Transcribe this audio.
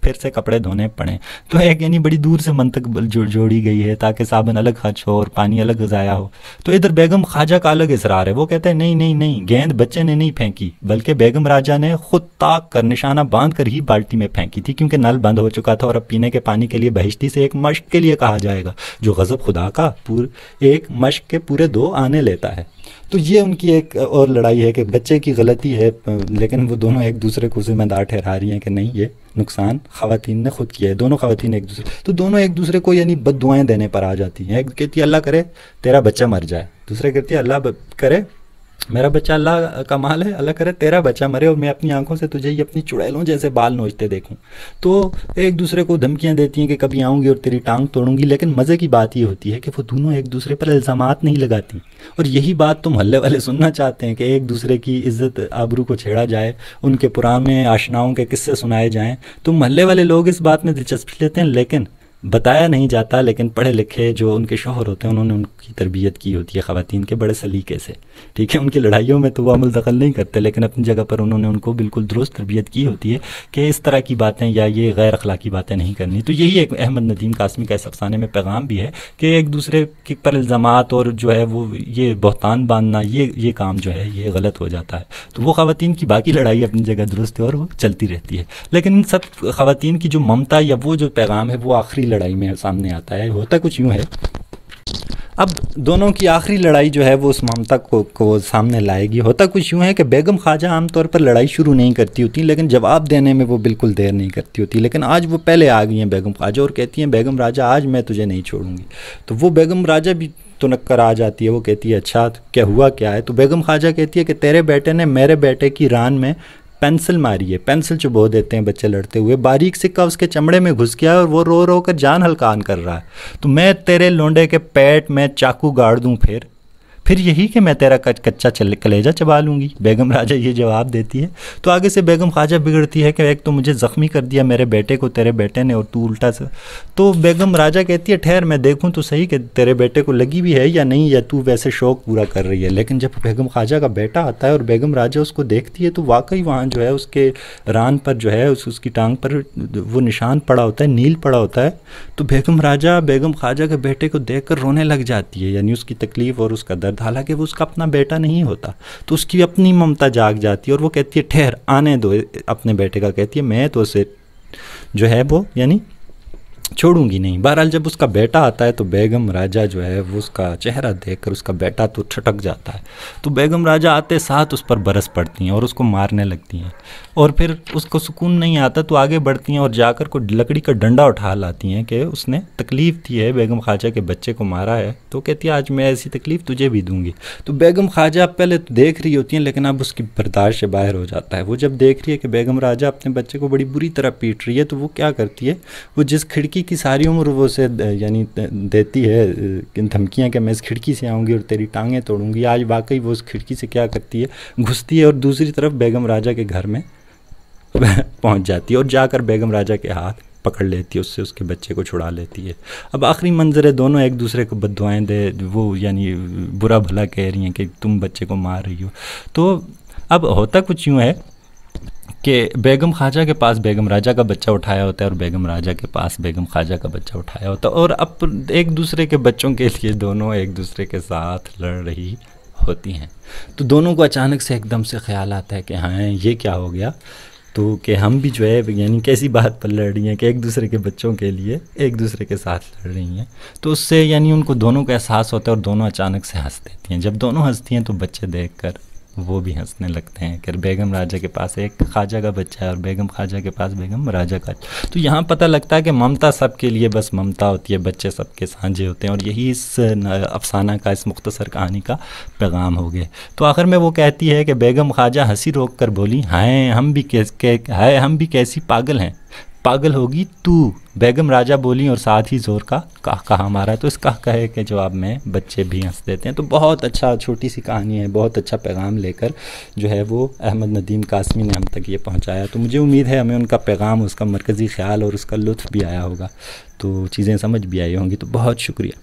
پھر سے کپڑے دھونے پڑیں. تو ایک یعنی بڑی دور سے منطق جوڑی گئی ہے تاکہ صابن الگ خرچ ہو اور پانی الگ ضائع ہو. تو ادھر بیگم خواجہ کا الگ اصرار ہے. وہ کہتے ہیں نہیں نہیں نہیں، گیند بچے نے نہیں پھینکی بلکہ بیگم راجہ نے خود طاق کر نشانہ باندھ کر ہی بالٹی میں پھینکی تھی، کیونکہ نل بند ہو چکا تھا اور اب پینے کے پانی کے لیے بہشتی سے ایک مشق کے لیے کہا جائے گا، جو غضب خدا کا ایک مشق کے پورے 2 آنے لیتا ہے. تو یہ ان کی ایک اور لڑائی ہے کہ بچے کی غلطی ہے، لیکن وہ دونوں ایک دوسرے کو ذمہ دار ٹھہرا رہی ہیں کہ نہیں، یہ نقصان خواتین نے خود کیا ہے. دونوں خواتین ایک دوسرے کو یعنی بد دعائیں دینے پر آ جاتی ہیں. ایک کہتی ہے اللہ کرے تیرا بچہ مر جائے، دوسرے کہتی ہے اللہ کرے میرا بچہ اللہ کا مال ہے، اللہ کرے تیرا بچہ مرے اور میں اپنی آنکھوں سے تجھے یہ اپنی چڑیلوں جیسے بال نوچتے دیکھوں. تو ایک دوسرے کو دھمکیاں دیتی ہیں کہ کبھی آؤں گی اور تیری ٹانگ توڑوں گی. لیکن مزے کی بات یہ ہوتی ہے کہ وہ دونوں ایک دوسرے پر الزامات نہیں لگاتی، اور یہی بات تو محلے والے سننا چاہتے ہیں کہ ایک دوسرے کی عزت آبرو کو چھیڑا جائے، ان کے پرانے آشناؤں کے قصے سنائے جائیں. تو محلے والے لوگ اس بات میں دلچسپی لیتے ہیں، لیکن بتایا نہیں جاتا. لیکن پڑھے لکھے جو ان کے شوہر ہوتے ہیں انہوں نے ان کی تربیت کی ہوتی ہے خواتین کے بڑے سلیقے سے. ٹھیک ہے، ان کی لڑائیوں میں تو وہ عمل دخل نہیں کرتے، لیکن اپنی جگہ پر انہوں نے ان کو بالکل درست تربیت کی ہوتی ہے کہ اس طرح کی باتیں یا یہ غیر اخلاقی باتیں نہیں کرنی. تو یہی ایک احمد ندیم قاسمی کا اس افسانے میں پیغام بھی ہے کہ ایک دوسرے کے پر الزامات اور جو ہے وہ یہ بہتان باندھنا، یہ کام جو ہے یہ غلط ہو جاتا ہے. تو وہ خواتین کی باقی لڑائی اپنی جگہ درست ہے اور وہ چلتی رہتی ہے، لیکن ان سب خواتین کی جو ممتا یا وہ جو پیغام ہے وہ آخری لڑائی میں سامنے آتا ہے. ہوتا کچھ یوں ہے، اب دونوں کی آخری لڑائی جو ہے وہ اس ممتا کو سامنے لائے گی. ہوتا کچھ یوں ہے کہ بیگم خواجہ عام طور پر لڑائی شروع نہیں کرتی ہوتی، لیکن جواب دینے میں وہ بالکل دیر نہیں کرتی ہوتی. لیکن آج وہ پہلے آ گئی ہیں بیگم خواجہ اور کہتی ہیں بیگم راجہ آج میں تجھے نہیں چھوڑوں گی. تو وہ بیگم راجہ بھی تنک کر آ جاتی ہے. وہ کہتی ہے اچھا کیا ہوا کیا ہے؟ تو بیگم خواجہ کہتی ہے کہ تیرے بیٹے نے میرے بیٹے کی ران میں پینسل ماری ہے. پینسل چبو دیتے ہیں بچے لڑتے ہوئے، باریک سکہ اس کے چمڑے میں گھس گیا اور وہ رو رو کر جان ہلکان کر رہا ہے. تو میں تیرے لونڈے کے پیٹ میں چاقو گاڑ دوں پھر یہی کہ میں تیرا کچا کلیجہ چبا لوں گی. بیگم راجہ یہ جواب دیتی ہے. تو آگے سے بیگم خواجہ بگڑتی ہے کہ ایک تو مجھے زخمی کر دیا میرے بیٹے کو تیرے بیٹے نے، اور تو الٹا سے. تو بیگم راجہ کہتی ہے ٹھہر میں دیکھوں تو صحیح کہ تیرے بیٹے کو لگی بھی ہے یا نہیں، یا تو ویسے شوق پورا کر رہی ہے. لیکن جب بیگم خواجہ کا بیٹا آتا ہے اور بیگم راجہ اس کو دیکھتی ہے تو واقعی وہاں جو ہے اس کے ران پر جو ہے اس کی ٹانگ پر وہ نشان پڑا ہوتا ہے، نیل پڑا ہوتا ہے. تو بیگم راجہ بیگم خواجہ کے بیٹے کو دیکھ کر رونے لگ جاتی ہے، یعنی اس کی تکلیف اور اس کا درد، حالانکہ وہ اس کا اپنا بیٹا نہیں ہوتا. تو اس کی اپنی ممتا جاگ جاتی ہے اور وہ کہتی ہے ٹھہر آنے دو اپنے بیٹے کا. کہتی ہے میں تو اسے جو ہے وہ یعنی چھوڑوں گی نہیں. بہرحال جب اس کا بیٹا آتا ہے تو بیگم راجہ جو ہے وہ اس کا چہرہ دیکھ کر اس کا بیٹا تو چھٹک جاتا ہے. تو بیگم راجہ آتے ساتھ اس پر برس پڑتی ہیں اور اس کو مارنے لگتی ہیں، اور پھر اس کو سکون نہیں آتا تو آگے بڑھتی ہیں اور جا کر کوئی لکڑی کا ڈنڈا اٹھا لاتی ہیں کہ اس نے تکلیف دی ہے بیگم خواجہ کے بچے کو مارا ہے. تو کہتی ہے آج میں ایسی تکلیف تجھے بھی دوں گی. تو بیگم خواجہ پہلے تو دیکھ رہی ہوتی ہیں، لیکن اب اس کی برداشت سے باہر ہو جاتا ہے. وہ جب دیکھ رہی ہے کہ بیگم راجہ اپنے بچے کو بڑی بری طرح پیٹ رہی ہے تو وہ کیا کرتی ہے، وہ جس کھڑکی کی ساری عمر وہ اسے یعنی دیتی ہے دھمکیاں کہ میں اس کھڑکی سے آؤں گی اور تیری ٹانگیں توڑوں گی، آج واقعی وہ اس کھڑکی سے کیا کرتی ہے، گھستی ہے اور دوسری طرف بیگم راجہ کے گھر میں پہنچ جاتی ہے اور جا کر بیگم راجہ کے ہاتھ پکڑ لیتی ہے، اس سے اس کے بچے کو چھڑا لیتی ہے. اب آخری منظر ہے دونوں ایک دوسرے کو بد دعائیں دے، وہ یعنی برا بھلا کہہ رہی ہیں کہ تم بچے کو مار رہی ہو. تو اب ہوتا کچھ یوں ہے کہ بیگم خواجہ کے پاس بیگم راجہ کا بچہ اٹھایا ہوتا ہے اور بیگم راجہ کے پاس بیگم خواجہ کا بچہ اٹھایا ہوتا ہے، اور اب ایک دوسرے کے بچوں کے لیے دونوں ایک دوسرے کے ساتھ لڑ رہی ہوتی ہیں. تو دونوں کو اچانک سے ایک دم سے خیال آتا ہے کہ ہاں یہ کیا ہو گیا، تو کہ ہم بھی جو ہے یعنی کیسی بات پر لڑ رہی ہیں کہ ایک دوسرے کے بچوں کے لیے ایک دوسرے کے ساتھ لڑ رہی ہیں. تو اس سے یعنی ان کو دونوں کا احساس ہوتا ہے اور دونوں اچانک سے ہنس دیتی ہیں. جب دونوں ہنستی ہیں تو بچے دیکھ کر وہ بھی ہنسنے لگتے ہیں کہ بیگم راجہ کے پاس ایک خواجہ کا بچہ ہے اور بیگم خواجہ کے پاس بیگم راجہ کا. تو یہاں پتہ لگتا ہے کہ ممتا سب کے لیے بس ممتا ہوتی ہے، بچے سب کے سانجھے ہوتے ہیں، اور یہی اس افسانہ کا، اس مختصر کہانی کا پیغام ہو گئے. تو آخر میں وہ کہتی ہے کہ بیگم خواجہ ہنسی روک کر بولی ہائے ہم بھی کیسی پاگل ہیں، پاگل ہوگی تو. بیگم راجہ بولی اور ساتھ ہی زور کا کہا مارا. تو اس کہے کے جواب میں بچے بھی ہنس دیتے ہیں. تو بہت اچھا چھوٹی سی کہانی ہے، بہت اچھا پیغام لے کر جو ہے وہ احمد ندیم قاسمی نے ہم تک یہ پہنچایا. تو مجھے امید ہے ہمیں ان کا پیغام، اس کا مرکزی خیال اور اس کا لطف بھی آیا ہوگا، تو چیزیں سمجھ بھی آئی ہوں گی. تو بہت شکریہ.